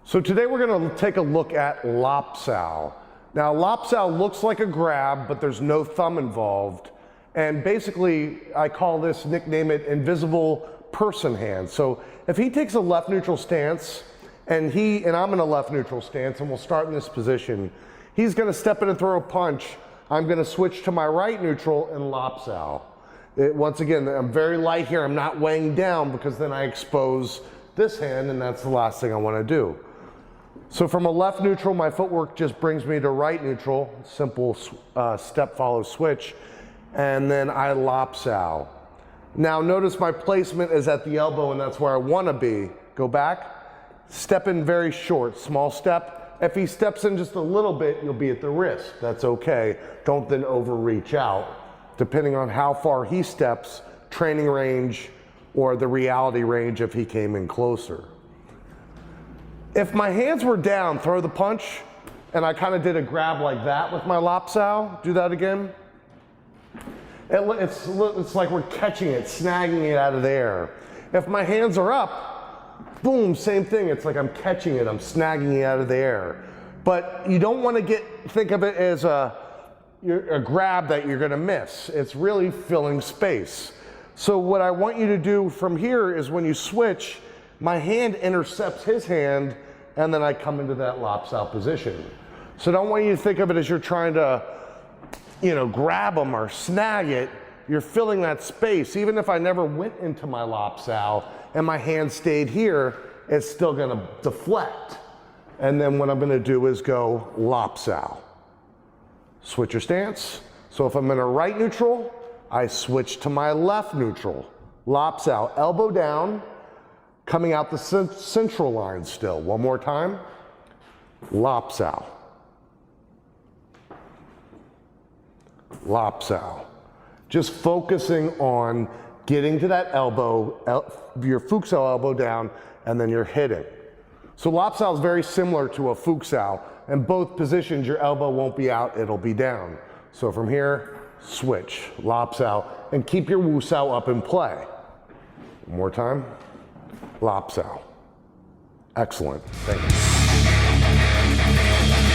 So today we're going to take a look at Lop Sao. Now Lop Sao looks like a grab, but there's no thumb involved. And basically, I call this, nickname it, invisible person hand. So if he takes a left neutral stance, and I'm in a left neutral stance, and we'll start in this position, he's going to step in and throw a punch. I'm going to switch to my right neutral and Lop Sao. Once again, I'm very light here. I'm not weighing down because then I expose this hand, and that's the last thing I want to do. So from a left neutral, my footwork just brings me to right neutral, simple step follow switch, and then I Lop Sao. Now notice my placement is at the elbow, and that's where I want to be. Go back, step in very short, small step. If he steps in just a little bit, you'll be at the wrist. That's okay. Don't then overreach out. Depending on how far he steps, training range or the reality range if he came in closer. If my hands were down, throw the punch, and I kind of did a grab like that with my Lop Sao. Do that again. It's like we're catching it, snagging it out of the air. If my hands are up, boom, same thing. It's like I'm catching it, I'm snagging it out of the air. But you don't want to think of it as a grab that you're going to miss. It's really filling space. So what I want you to do from here is when you switch, my hand intercepts his hand, and then I come into that Lop Sao position. So I don't want you to think of it as you're trying to, grab him or snag it. You're filling that space. Even if I never went into my Lop Sao and my hand stayed here, it's still gonna deflect. And then what I'm gonna do is go Lop Sao. Switch your stance. So if I'm in a right neutral, I switch to my left neutral. Lop Sao, elbow down, coming out the central line still. One more time. Lop Sao. Lop Sao. Just focusing on getting to that elbow, your Footwork elbow down, and then you're hitting. So Lop Sao is very similar to a Footwork. In both positions, your elbow won't be out, it'll be down. So from here, switch, Lop Sao, and keep your Wu Sao up in play. One more time. Lop Sao. Excellent. Thank you.